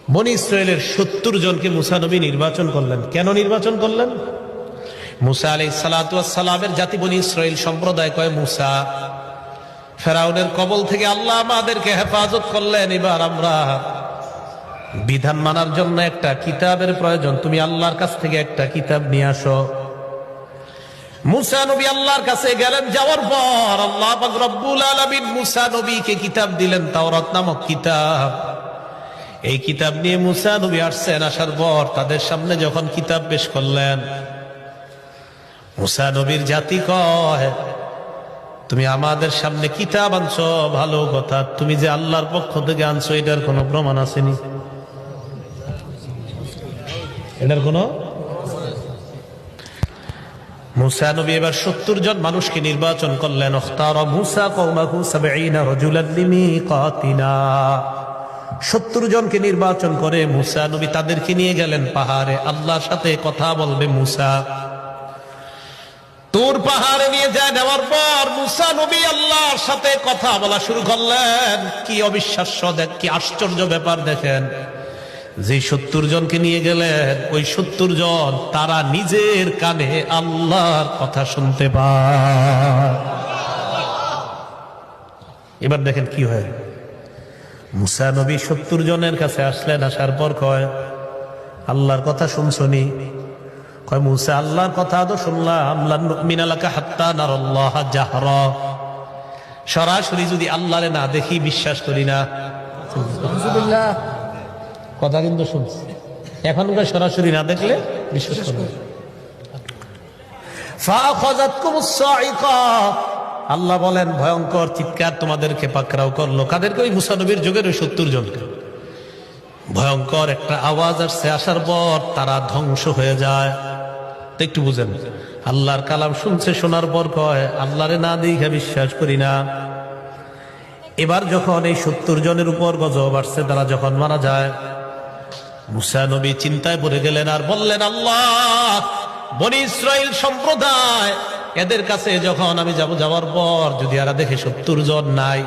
বনি ইসরায়েলের ৭০ জনকে মুসা নবী নির্বাচন করলেন। কেন নির্বাচন করলেন? মুসা আলাইহিস সালাতু ওয়াস সালামের জাতি বনি ইসরায়েল সম্প্রদায় কয়, মুসা, ফেরাউনের কবল থেকে আল্লাহ আমাদেরকে হেফাজত করলেন, এবার আমরা বিধান মানার জন্য একটা কিতাবের প্রয়োজন, তুমি আল্লাহর কাছ থেকে একটা কিতাব নিয়ে আসো। মুসা নবী আল্লাহর কাছে গেলেন, যাওয়ার পর আল্লাহ পাক রব্বুল আলামিন মুসা নবীকে কিতাব দিলেন, তাওরাত নামক কিতাব। এই কিতাব নিয়ে মুসা নবী আসছেন, আসার পর তাদের সামনে যখন কিতাব পেশ করলেন, মুসা নবীর জাতি কয়, তুমি আমাদের সামনে কিতাব আনছো ভালো কথা, তুমি যে আল্লাহর পক্ষ থেকে আনছো এটার কোনো প্রমাণ আসেনি? এটার কোনো? মুসা নবী এবার ৭০ জন মানুষকে নির্বাচন করলেন। ইখতারা মুসা কওমাহু ৭০ রাজুলান লিমিকাতিনা। ৭০ জনকে নির্বাচন করে মুসা নবী তাদেরকে নিয়ে গেলেন পাহাড়ে, আল্লাহর সাথে কথা বলবে মুসা। তুর পাহাড়ে নিয়ে যায়, নেওয়ার পর মুসা নবী আল্লাহর সাথে কথা বলা শুরু করলেন। কি অবিশ্বাস্য, কি আশ্চর্য ব্যাপার দেখেন, যে ৭০ জনকে নিয়ে গেলেন, ওই ৭০ জন তারা নিজের কানে আল্লাহর কথা শুনতে পায়। এবার দেখেন কি হয়। মুসা নবী ৭০ জনের কাছে আসলেন, আসার পর কয়, আল্লাহর কথা শুনছনি? কয়, মুসা আল্লাহর কথা তো শুনলাম, লান নুমিনা লাকা হাত্তা নারাল্লাহ জাহরা, সরাসরি যদি আল্লাহরে না দেখি বিশ্বাস করি না। আলহামদুলিল্লাহ, কথা কিন্তু শুনছি, এখনকার সরাসরি না দেখলে বিশ্বাস করবে। ফাআখাযাতকুমুস সাইকা, আল্লাহ বলেন ভয়ঙ্কর চিৎকার তোমাদেরকে পাকড়াও করলো। কাদেরকে? ওই মুসা নবীর যুগের ওই ৭০ জনকে। ভয়ঙ্কর একটা আওয়াজ আসছে, আসার পর তারা ধ্বংস হয়ে যায়। তো একটু বুঝেন, আল্লাহর কালাম শুনছে, শোনার পর কয়, আল্লাহরে না দেখে বিশ্বাস করি না। এবার যখন এই ৭০ জনের উপর গজব আসছে, তারা যখন মারা যায়, মুসা নবী চিন্তায় পড়ে গেলেন, আর বললেন, আল্লাহ, বনি ইসরাইল সম্প্রদায়, এদের কাছে যখন আমি যাওয়ার পর যদি এরা দেখে ৭০ জন নাই,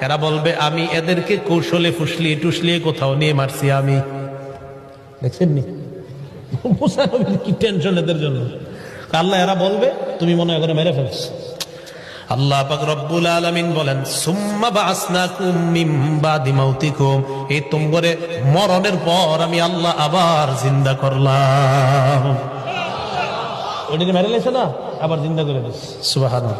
এরা বলবে আমি এদেরকে কৌশলে ফুসলিয়ে টুসলিয়ে কোথাও নিয়ে মারছি। আমি দেখছেন নি মুসা নবীর কি টেনশন এদের জন্য। আল্লাহ এরা বলবে তুমি মনে করে মেরে ফেলছ। আল্লাহ পাক রব্বুল আলামিন বলেন, সুম্মা বা'আসনাকুম মিন বাদি মাউতিকুম, এই তোমরে মরণের পর আমি আল্লাহ আবার জিন্দা করলাম। ওইটাকে মেরে লেছে না, আবার জিন্দা করে দিস। সুবহানাল্লাহ।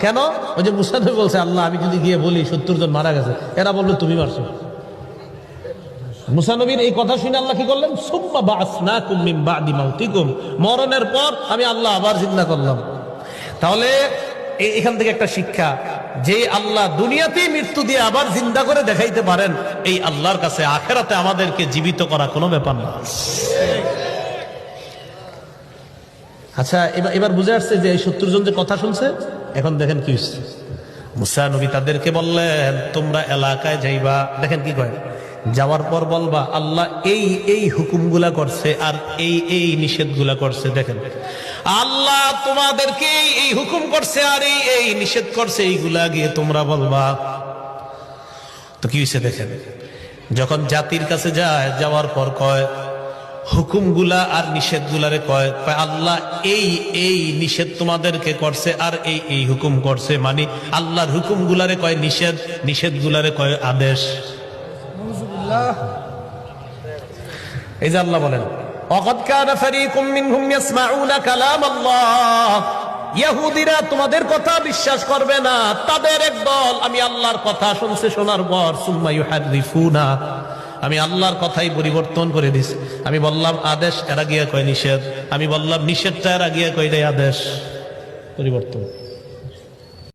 কেন? ওই যে মুসা নবী বলছে, আল্লাহ আমি যদি গিয়ে বলি ৭০ জন মারা গেছে, এরা বললো তুমি মারছো। মুসা নবীর এই কথা শুনে আল্লাহ কি করলেন? সুম্মা বা'আসনাকুম মিন বাদি মাউতিকুম, মরণের পর আমি আল্লাহ আবার জিন্দা করলাম। তাহলে এখান থেকে একটা শিক্ষা, যে আল্লাহ দুনিয়াতেই মৃত্যু দিয়ে আবার জিন্দা করে দেখাইতে পারেন, এই আল্লাহর কাছে আখিরাতে আমাদেরকে জীবিত করা কোনো ব্যাপার না। আচ্ছা, এবার বুঝে আসছে যে এই ৭০ জন যে কথা শুনছে। এখন দেখেন কি হচ্ছে। মুসা নবী তাদেরকে বললেন, তোমরা এলাকায় যাইবা, দেখেন কি কয়, যাওয়ার পর বলবা আল্লাহ এই হুকুমগুলা করছে আর এই নিষেধগুলা করছে। দেখেন, আল্লাহ তোমাদেরকে এই হুকুম করছে আর এই নিষেধ করছে, এইগুলা গিয়ে তোমরা বলবা। তো কি হয়েছে দেখেন, যখন জাতির কাছে যায়, যাওয়ার পর কয় হুকুমগুলা আর নিষেধগুলারে কয় আল্লাহ এই নিষেধ তোমাদেরকে করছে আর এই হুকুম করছে, মানে আল্লাহর হুকুমগুলারে কয় নিষেধ, নিষেধগুলারে কয় আদেশ। এই যে আল্লাহ বলেন, ওয়াকাদ কানা ফারীকুম মিনহুম ইয়াসমাউনা কালাম আল্লাহ, ইহুদিরা তোমাদের কথা বিশ্বাস করবে না, তাদের একদল আমি আল্লাহর কথা শুনছে, শোনার পর সুম্মা ইউহাররিফুনা, আমি আল্লাহর কথাই পরিবর্তন করে দিছি। আমি বললাম আদেশ, এরা গিয়া কয় নিষেধ, আমি বললাম নিষেধটা, এরা গিয়া কয় আদেশ, পরিবর্তন।